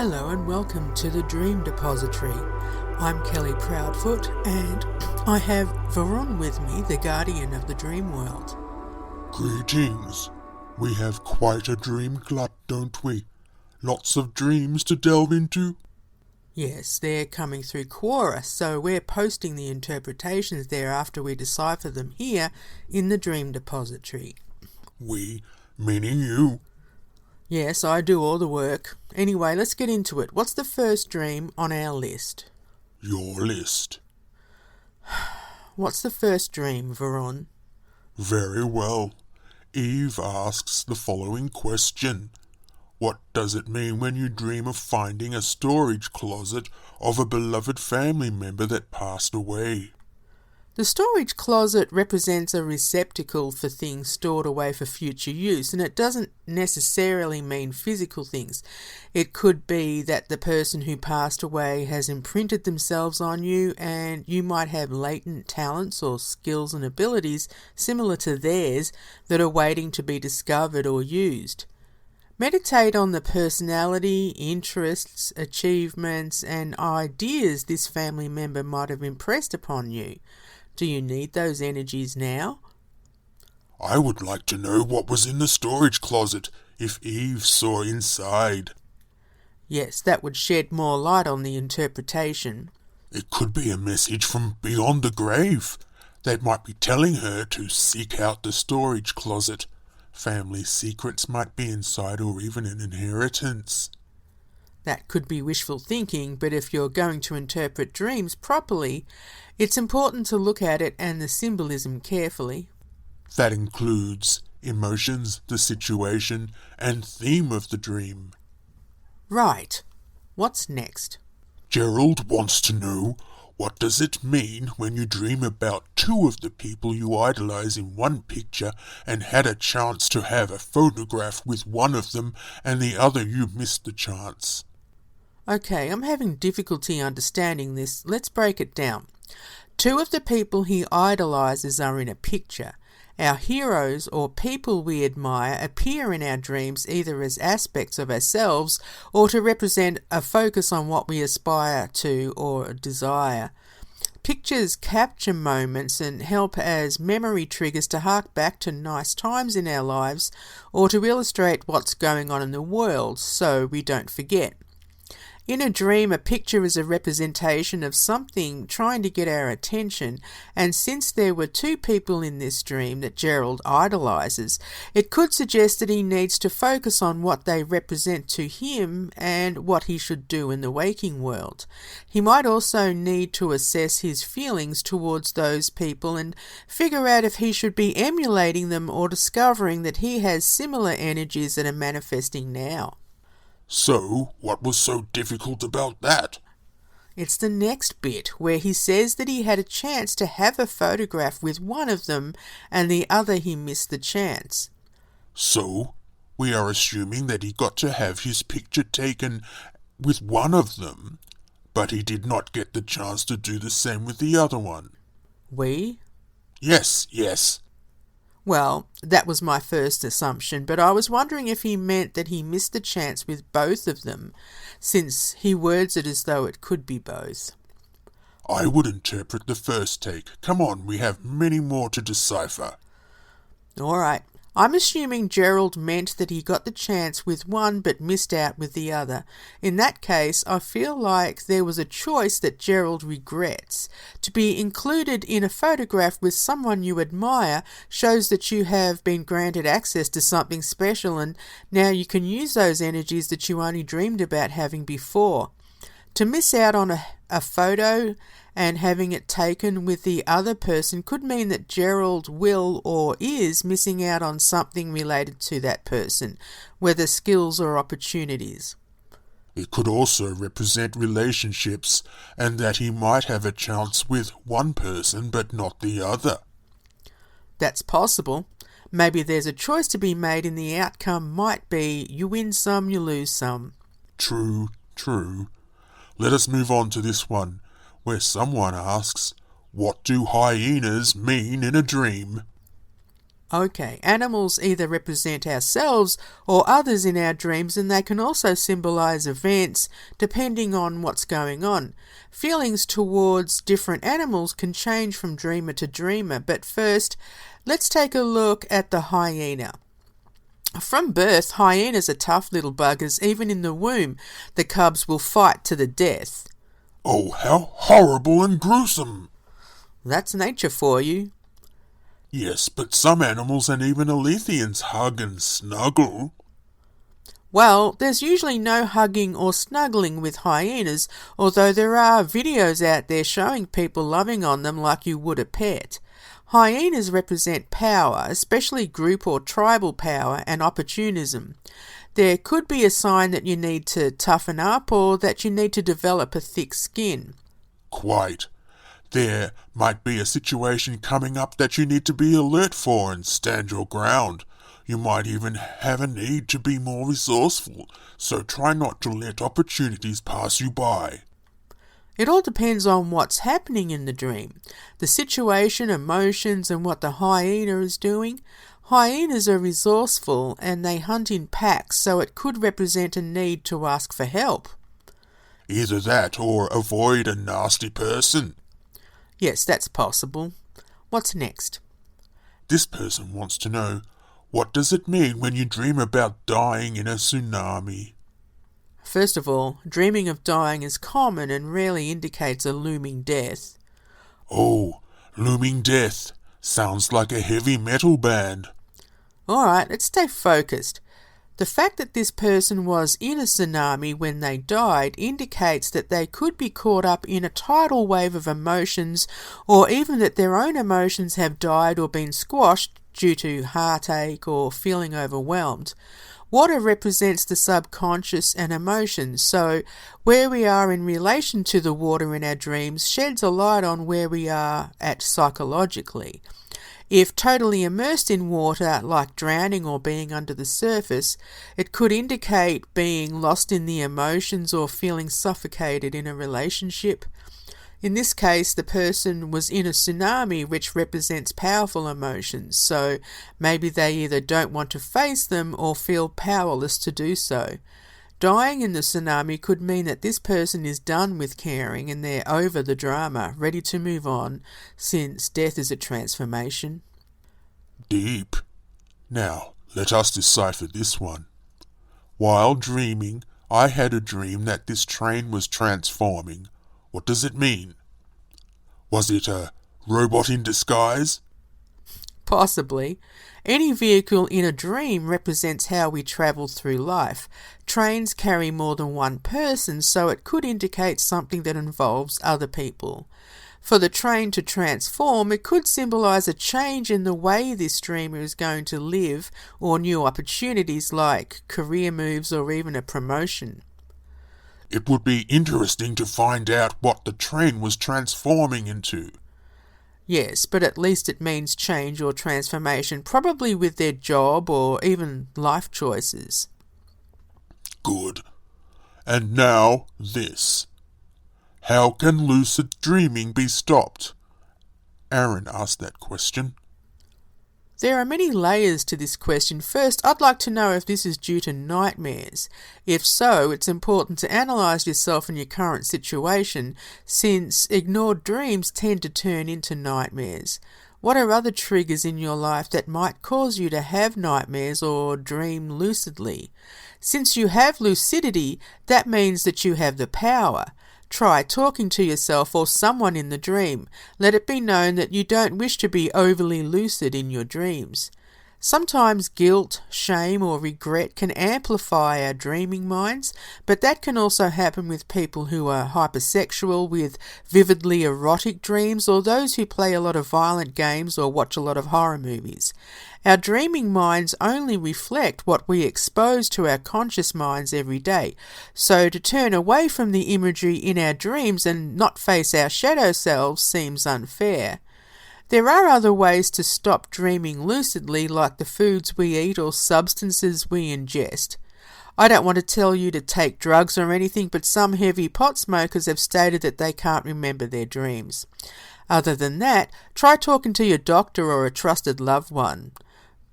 Hello and welcome to the Dream Depository. I'm Kelly Proudfoot and I have Varun with me, the guardian of the dream world. Greetings. We have quite a dream glut, don't we? Lots of dreams to delve into. Yes, they're coming through Quora, so we're posting the interpretations there after we decipher them here in the Dream Depository. We, meaning you. Yes, I do all the work. Anyway, let's get into it. What's the first dream on our list? Your list. What's the first dream, Varun? Very well. Eve asks the following question. What does it mean when you dream of finding a storage closet of a beloved family member that passed away? The storage closet represents a receptacle for things stored away for future use, and it doesn't necessarily mean physical things. It could be that the person who passed away has imprinted themselves on you, and you might have latent talents or skills and abilities similar to theirs that are waiting to be discovered or used. Meditate on the personality, interests, achievements, and ideas this family member might have impressed upon you. Do you need those energies now? I would like to know what was in the storage closet if Eve saw inside. Yes, that would shed more light on the interpretation. It could be a message from beyond the grave. They might be telling her to seek out the storage closet. Family secrets might be inside, or even an inheritance. That could be wishful thinking, but if you're going to interpret dreams properly, it's important to look at it and the symbolism carefully. That includes emotions, the situation, and theme of the dream. Right. What's next? Gerald wants to know, what does it mean when you dream about two of the people you idolize in one picture and had a chance to have a photograph with one of them and the other you missed the chance? Okay, I'm having difficulty understanding this. Let's break it down. Two of the people he idolizes are in a picture. Our heroes or people we admire appear in our dreams either as aspects of ourselves or to represent a focus on what we aspire to or desire. Pictures capture moments and help as memory triggers to hark back to nice times in our lives or to illustrate what's going on in the world so we don't forget. In a dream, a picture is a representation of something trying to get our attention, and since there were two people in this dream that Gerald idolizes, it could suggest that he needs to focus on what they represent to him and what he should do in the waking world. He might also need to assess his feelings towards those people and figure out if he should be emulating them or discovering that he has similar energies that are manifesting now. So, what was so difficult about that? It's the next bit, where he says that he had a chance to have a photograph with one of them and the other he missed the chance. So, we are assuming that he got to have his picture taken with one of them, but he did not get the chance to do the same with the other one. We? Yes. Well, that was my first assumption, but I was wondering if he meant that he missed the chance with both of them, since he words it as though it could be both. I would interpret the first take. Come on, we have many more to decipher. All right. I'm assuming Gerald meant that he got the chance with one but missed out with the other. In that case, I feel like there was a choice that Gerald regrets. To be included in a photograph with someone you admire shows that you have been granted access to something special and now you can use those energies that you only dreamed about having before. To miss out on a photo and having it taken with the other person could mean that Gerald will or is missing out on something related to that person, whether skills or opportunities. It could also represent relationships and that he might have a chance with one person but not the other. That's possible. Maybe there's a choice to be made and the outcome might be you win some, you lose some. True. Let us move on to this one, where someone asks, what do hyenas mean in a dream? Okay, animals either represent ourselves or others in our dreams, and they can also symbolize events depending on what's going on. Feelings towards different animals can change from dreamer to dreamer, but first, let's take a look at the hyena. From birth, hyenas are tough little buggers. Even in the womb, the cubs will fight to the death. Oh, how horrible and gruesome! That's nature for you. Yes, but some animals and even Alethians hug and snuggle. Well, there's usually no hugging or snuggling with hyenas, although there are videos out there showing people loving on them like you would a pet. Hyenas represent power, especially group or tribal power, and opportunism. There could be a sign that you need to toughen up or that you need to develop a thick skin. Quite. There might be a situation coming up that you need to be alert for and stand your ground. You might even have a need to be more resourceful, so try not to let opportunities pass you by. It all depends on what's happening in the dream, the situation, emotions, and what the hyena is doing. Hyenas are resourceful and they hunt in packs, so it could represent a need to ask for help. Either that or avoid a nasty person. Yes, that's possible. What's next? This person wants to know, what does it mean when you dream about dying in a tsunami? First of all, dreaming of dying is common and rarely indicates a looming death. Oh, looming death. Sounds like a heavy metal band. Alright, let's stay focused. The fact that this person was in a tsunami when they died indicates that they could be caught up in a tidal wave of emotions, or even that their own emotions have died or been squashed due to heartache or feeling overwhelmed. Water represents the subconscious and emotions, so where we are in relation to the water in our dreams sheds a light on where we are at psychologically. If totally immersed in water, like drowning or being under the surface, it could indicate being lost in the emotions or feeling suffocated in a relationship. In this case, the person was in a tsunami, which represents powerful emotions, so maybe they either don't want to face them or feel powerless to do so. Dying in the tsunami could mean that this person is done with caring and they're over the drama, ready to move on, since death is a transformation. Deep. Now, let us decipher this one. While dreaming, I had a dream that this train was transforming. What does it mean? Was it a robot in disguise? Possibly. Any vehicle in a dream represents how we travel through life. Trains carry more than one person, so it could indicate something that involves other people. For the train to transform, it could symbolize a change in the way this dreamer is going to live, or new opportunities like career moves or even a promotion. It would be interesting to find out what the train was transforming into. Yes, but at least it means change or transformation, probably with their job or even life choices. Good. And now this. How can lucid dreaming be stopped? Aaron asked that question. There are many layers to this question. First, I'd like to know if this is due to nightmares. If so, it's important to analyse yourself and your current situation, since ignored dreams tend to turn into nightmares. What are other triggers in your life that might cause you to have nightmares or dream lucidly? Since you have lucidity, that means that you have the power. Try talking to yourself or someone in the dream. Let it be known that you don't wish to be overly lucid in your dreams. Sometimes guilt, shame or regret can amplify our dreaming minds, but that can also happen with people who are hypersexual with vividly erotic dreams, or those who play a lot of violent games or watch a lot of horror movies. Our dreaming minds only reflect what we expose to our conscious minds every day, so to turn away from the imagery in our dreams and not face our shadow selves seems unfair. There are other ways to stop dreaming lucidly, like the foods we eat or substances we ingest. I don't want to tell you to take drugs or anything, but some heavy pot smokers have stated that they can't remember their dreams. Other than that, try talking to your doctor or a trusted loved one.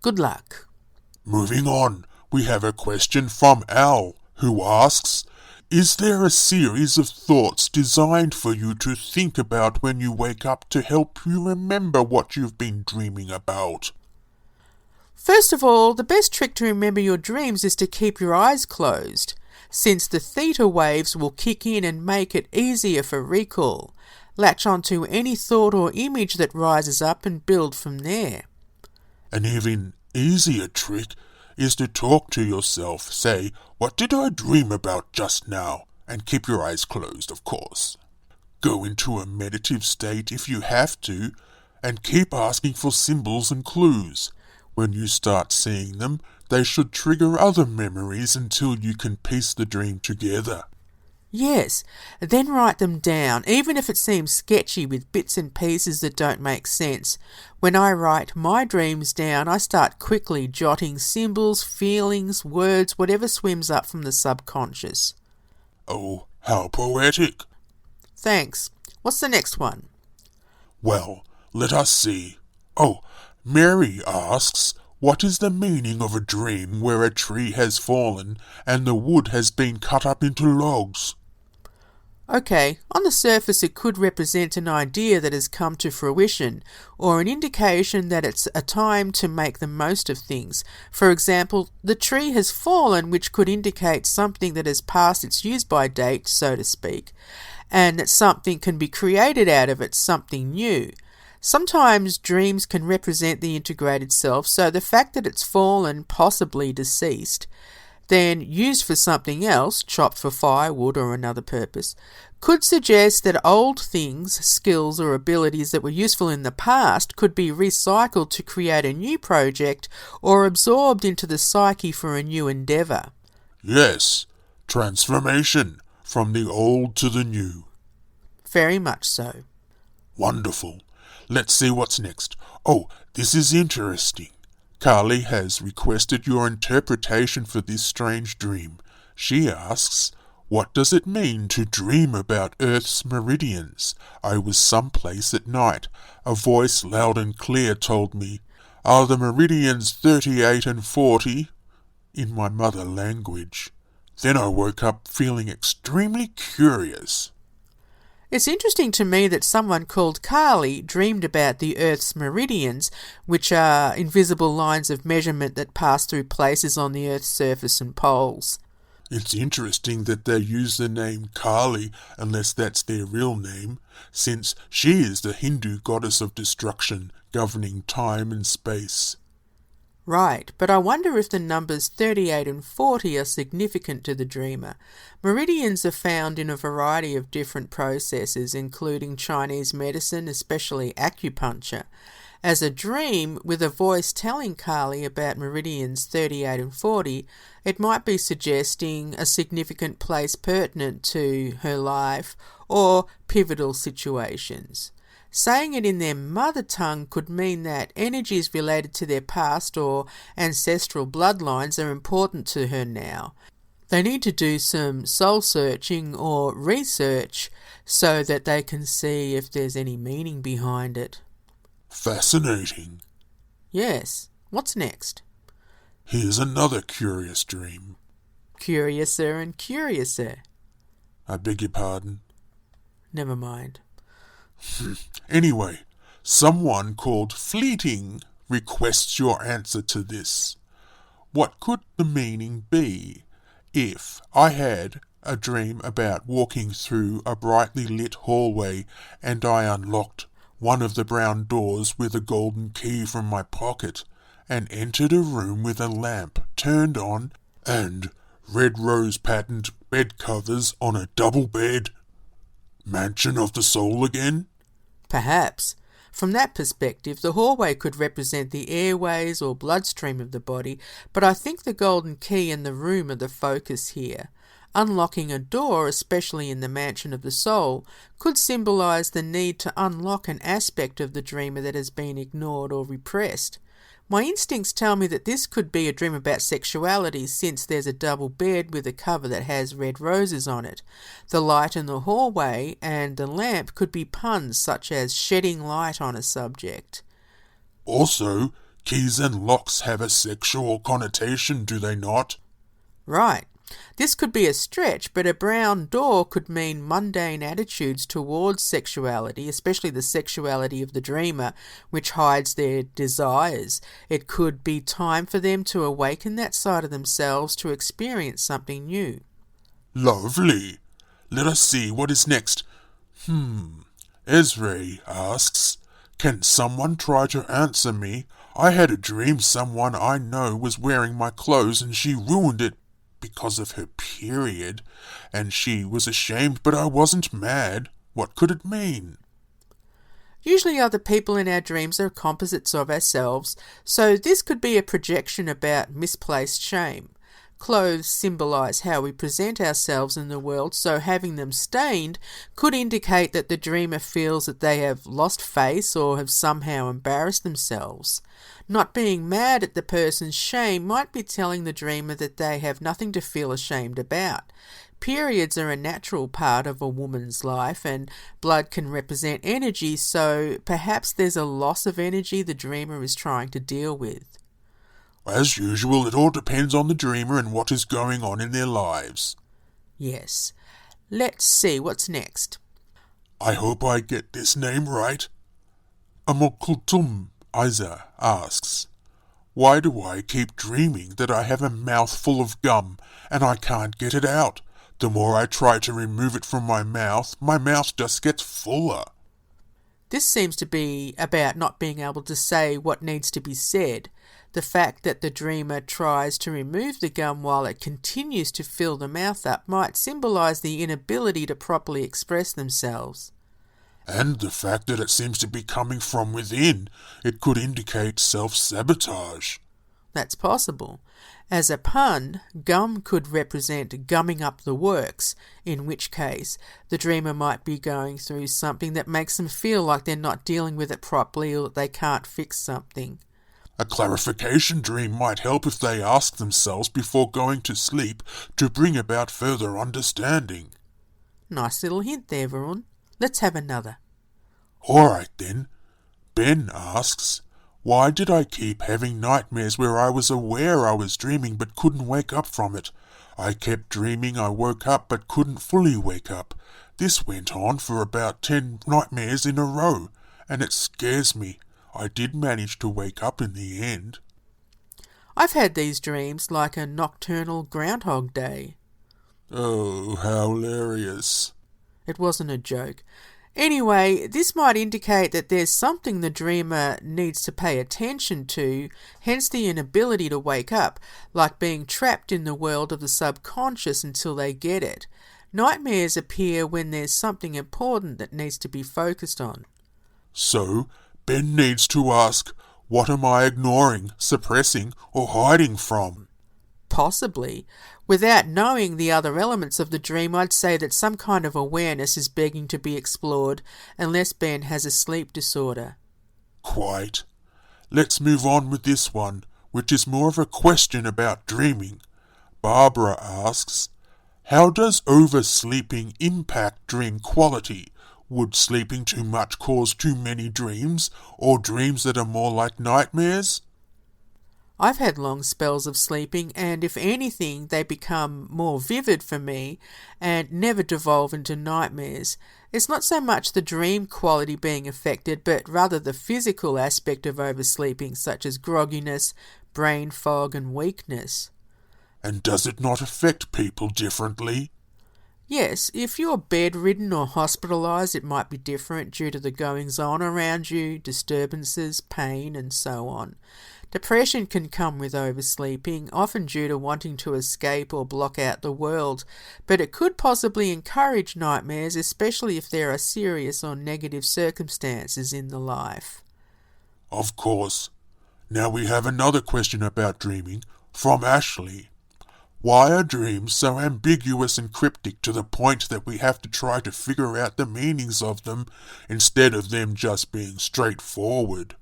Good luck. Moving on, we have a question from Al, who asks, is there a series of thoughts designed for you to think about when you wake up to help you remember what you've been dreaming about? First of all, the best trick to remember your dreams is to keep your eyes closed, since the theta waves will kick in and make it easier for recall. Latch onto any thought or image that rises up and build from there. An even easier trick is to talk to yourself. Say, what did I dream about just now? And keep your eyes closed, of course. Go into a meditative state if you have to, and keep asking for symbols and clues. When you start seeing them, they should trigger other memories until you can piece the dream together. Yes, then write them down, even if it seems sketchy with bits and pieces that don't make sense. When I write my dreams down, I start quickly jotting symbols, feelings, words, whatever swims up from the subconscious. Oh, how poetic! Thanks. What's the next one? Well, let us see. Oh, Mary asks, what is the meaning of a dream where a tree has fallen and the wood has been cut up into logs? Okay, on the surface it could represent an idea that has come to fruition, or an indication that it's a time to make the most of things. For example, the tree has fallen, which could indicate something that has passed its use-by date, so to speak, and that something can be created out of it, something new. Sometimes dreams can represent the integrated self, so the fact that it's fallen, possibly deceased, then used for something else, chopped for firewood or another purpose, could suggest that old things, skills or abilities that were useful in the past could be recycled to create a new project or absorbed into the psyche for a new endeavour. Yes, transformation, from the old to the new. Very much so. Wonderful. Let's see what's next. Oh, this is interesting. Carly has requested your interpretation for this strange dream. She asks, what does it mean to dream about Earth's meridians? I was someplace at night. A voice loud and clear told me, are the meridians 38 and 40? In my mother language. Then I woke up feeling extremely curious. It's interesting to me that someone called Carly dreamed about the Earth's meridians, which are invisible lines of measurement that pass through places on the Earth's surface and poles. It's interesting that they use the name Kali, unless that's their real name, since she is the Hindu goddess of destruction, governing time and space. Right, but I wonder if the numbers 38 and 40 are significant to the dreamer. Meridians are found in a variety of different processes, including Chinese medicine, especially acupuncture. As a dream, with a voice telling Kali about meridians 38 and 40, it might be suggesting a significant place pertinent to her life or pivotal situations. Saying it in their mother tongue could mean that energies related to their past or ancestral bloodlines are important to her now. They need to do some soul searching or research so that they can see if there's any meaning behind it. Fascinating. Yes. What's next? Here's another curious dream. Curiouser and curiouser. I beg your pardon. Never mind. Anyway, someone called Fleeting requests your answer to this. What could the meaning be if I had a dream about walking through a brightly lit hallway and I unlocked one of the brown doors with a golden key from my pocket and entered a room with a lamp turned on and red rose patterned bed covers on a double bed? Mansion of the soul again? Perhaps. From that perspective, the hallway could represent the airways or bloodstream of the body, but I think the golden key and the room are the focus here. Unlocking a door, especially in the mansion of the soul, could symbolize the need to unlock an aspect of the dreamer that has been ignored or repressed. My instincts tell me that this could be a dream about sexuality, since there's a double bed with a cover that has red roses on it. The light in the hallway and the lamp could be puns such as shedding light on a subject. Also, Keys and locks have a sexual connotation, do they not? Right. This could be a stretch, but a brown door could mean mundane attitudes towards sexuality, especially the sexuality of the dreamer, which hides their desires. It could be time for them to awaken that side of themselves to experience something new. Lovely. Let us see what is next. Esri asks, can someone try to answer me? I had a dream someone I know was wearing my clothes and she ruined it because of her period, and she was ashamed, but I wasn't mad. What could it mean? Usually other people in our dreams are composites of ourselves, so this could be a projection about misplaced shame. Clothes symbolise how we present ourselves in the world, so having them stained could indicate that the dreamer feels that they have lost face or have somehow embarrassed themselves. Not being mad at the person's shame might be telling the dreamer that they have nothing to feel ashamed about. Periods are a natural part of a woman's life, and blood can represent energy, so perhaps there's a loss of energy the dreamer is trying to deal with. As usual, it all depends on the dreamer and what is going on in their lives. Yes. Let's see what's next. I hope I get this name right. Amokultum Isa asks, why do I keep dreaming that I have a mouthful of gum and I can't get it out? The more I try to remove it from my mouth just gets fuller. This seems to be about not being able to say what needs to be said. The fact that the dreamer tries to remove the gum while it continues to fill the mouth up might symbolise the inability to properly express themselves. And the fact that it seems to be coming from within, it could indicate self-sabotage. That's possible. As a pun, gum could represent gumming up the works, in which case the dreamer might be going through something that makes them feel like they're not dealing with it properly or that they can't fix something. A clarification dream might help if they ask themselves before going to sleep to bring about further understanding. Nice little hint there, Varun. Let's have another. All right then. Ben asks, why did I keep having nightmares where I was aware I was dreaming but couldn't wake up from it? I kept dreaming I woke up but couldn't fully wake up. This went on for about 10 nightmares in a row, and it scares me. I did manage to wake up in the end. I've had these dreams like a nocturnal Groundhog Day. Oh, how hilarious. It wasn't a joke. Anyway, this might indicate that there's something the dreamer needs to pay attention to, hence the inability to wake up, like being trapped in the world of the subconscious until they get it. Nightmares appear when there's something important that needs to be focused on. So, Ben needs to ask, what am I ignoring, suppressing, or hiding from? Possibly. Without knowing the other elements of the dream, I'd say that some kind of awareness is begging to be explored, unless Ben has a sleep disorder. Quite. Let's move on with this one, which is more of a question about dreaming. Barbara asks, how does oversleeping impact dream quality? Would sleeping too much cause too many dreams, or dreams that are more like nightmares? I've had long spells of sleeping, and if anything, they become more vivid for me and never devolve into nightmares. It's not so much the dream quality being affected, but rather the physical aspect of oversleeping, such as grogginess, brain fog, and weakness. And does it not affect people differently? Yes, if you're bedridden or hospitalised, it might be different due to the goings-on around you, disturbances, pain, and so on. Depression can come with oversleeping, often due to wanting to escape or block out the world, but it could possibly encourage nightmares, especially if there are serious or negative circumstances in the life. Of course. Now we have another question about dreaming, from Ashley. Why are dreams so ambiguous and cryptic to the point that we have to try to figure out the meanings of them instead of them just being straightforward?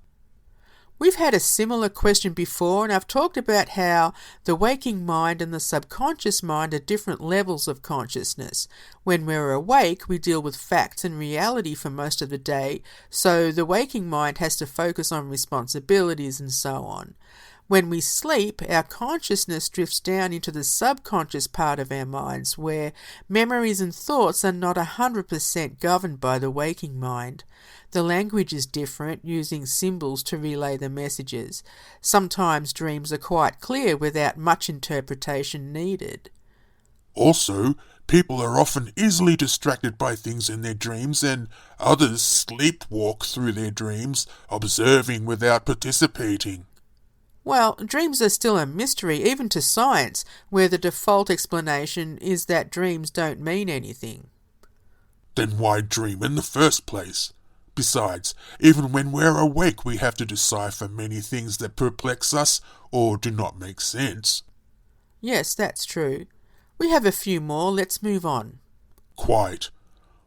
We've had a similar question before, and I've talked about how the waking mind and the subconscious mind are different levels of consciousness. When we're awake, we deal with facts and reality for most of the day, so the waking mind has to focus on responsibilities and so on. When we sleep, our consciousness drifts down into the subconscious part of our minds, where memories and thoughts are not 100% governed by the waking mind. The language is different, using symbols to relay the messages. Sometimes dreams are quite clear without much interpretation needed. Also, people are often easily distracted by things in their dreams, and others sleepwalk through their dreams, observing without participating. Well, dreams are still a mystery, even to science, where the default explanation is that dreams don't mean anything. Then why dream in the first place? Besides, even when we're awake, we have to decipher many things that perplex us or do not make sense. Yes, that's true. We have a few more. Let's move on. Quite.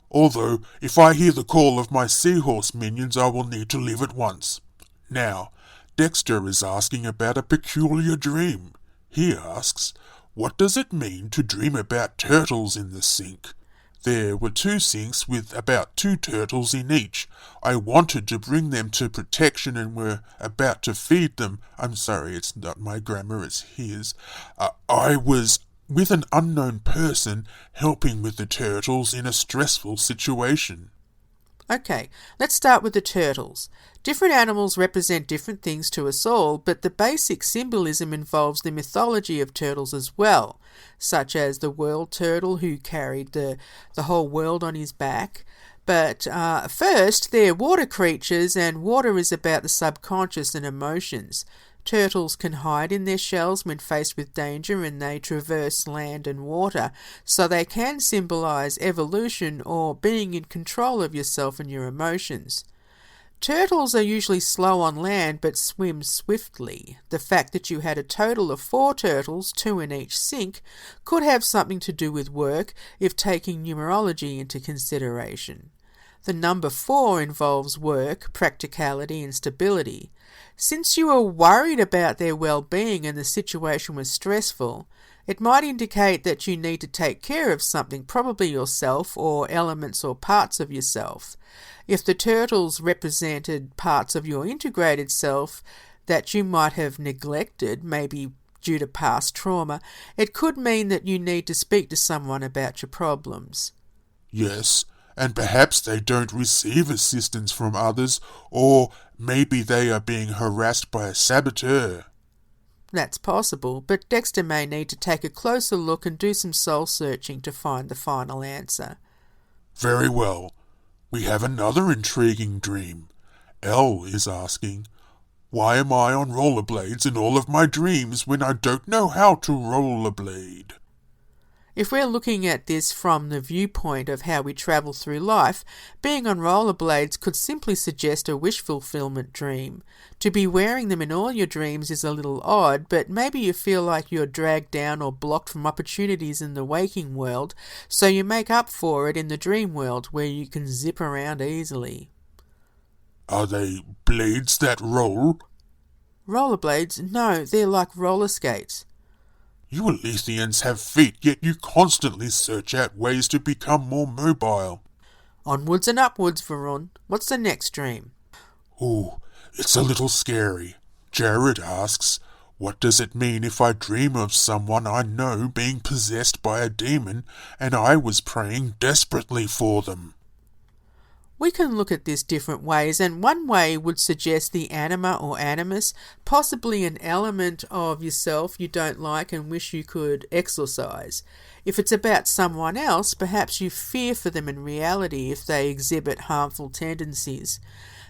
Although, if I hear the call of my seahorse minions, I will need to leave at once. Now, Dexter is asking about a peculiar dream. He asks, what does it mean to dream about turtles in the sink? There were 2 sinks with about 2 turtles in each. I wanted to bring them to protection and were about to feed them. I'm sorry, it's not my grammar, it's his. I was with an unknown person helping with the turtles in a stressful situation. Okay, let's start with the turtles. Different animals represent different things to us all, but the basic symbolism involves the mythology of turtles as well, such as the world turtle who carried the whole world on his back. But first, they're water creatures, and water is about the subconscious and emotions. Turtles can hide in their shells when faced with danger, and they traverse land and water, so they can symbolize evolution or being in control of yourself and your emotions. Turtles are usually slow on land but swim swiftly. The fact that you had a total of 4 turtles, 2 in each sink, could have something to do with work if taking numerology into consideration. The number 4 involves work, practicality and stability. Since you were worried about their well-being and the situation was stressful, it might indicate that you need to take care of something, probably yourself or elements or parts of yourself. If the turtles represented parts of your integrated self that you might have neglected, maybe due to past trauma, it could mean that you need to speak to someone about your problems. Yes, and perhaps they don't receive assistance from others, or maybe they are being harassed by a saboteur. That's possible, but Dexter may need to take a closer look and do some soul-searching to find the final answer. Very well. We have another intriguing dream. Elle is asking, why am I on rollerblades in all of my dreams when I don't know how to rollerblade? If we're looking at this from the viewpoint of how we travel through life, being on rollerblades could simply suggest a wish fulfillment dream. To be wearing them in all your dreams is a little odd, but maybe you feel like you're dragged down or blocked from opportunities in the waking world, so you make up for it in the dream world where you can zip around easily. Are they blades that roll? Rollerblades? No, they're like roller skates. You Alethians have feet, yet you constantly search out ways to become more mobile. Onwards and upwards, Varun. What's the next dream? Ooh, it's a little scary. Jared asks, what does it mean if I dream of someone I know being possessed by a demon and I was praying desperately for them? We can look at this different ways, and one way would suggest the anima or animus, possibly an element of yourself you don't like and wish you could exorcise. If it's about someone else, perhaps you fear for them in reality if they exhibit harmful tendencies.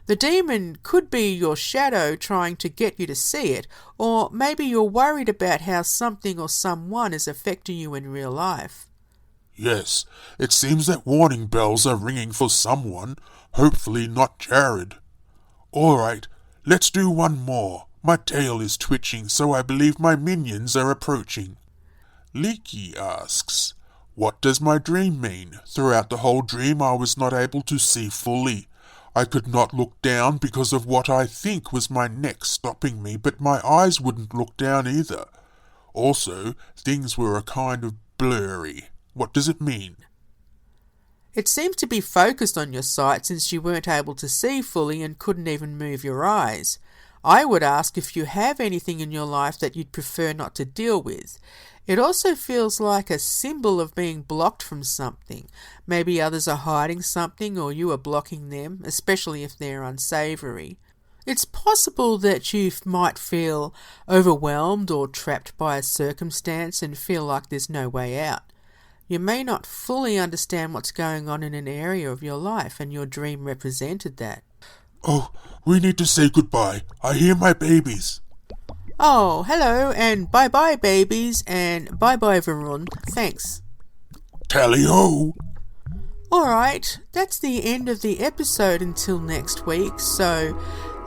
The demon could be your shadow trying to get you to see it, or maybe you're worried about how something or someone is affecting you in real life. Yes, it seems that warning bells are ringing for someone, hopefully not Jared. All right, let's do one more. My tail is twitching, so I believe my minions are approaching. Leaky asks, what does my dream mean? Throughout the whole dream I was not able to see fully. I could not look down because of what I think was my neck stopping me, but my eyes wouldn't look down either. Also, things were a kind of blurry. What does it mean? It seems to be focused on your sight since you weren't able to see fully and couldn't even move your eyes. I would ask if you have anything in your life that you'd prefer not to deal with. It also feels like a symbol of being blocked from something. Maybe others are hiding something or you are blocking them, especially if they're unsavoury. It's possible that you might feel overwhelmed or trapped by a circumstance and feel like there's no way out. You may not fully understand what's going on in an area of your life, and your dream represented that. Oh, we need to say goodbye. I hear my babies. Oh, hello, and bye-bye, babies, and bye-bye, Varun. Thanks. Tally-ho! Alright, that's the end of the episode until next week, so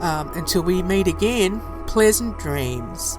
until we meet again, pleasant dreams.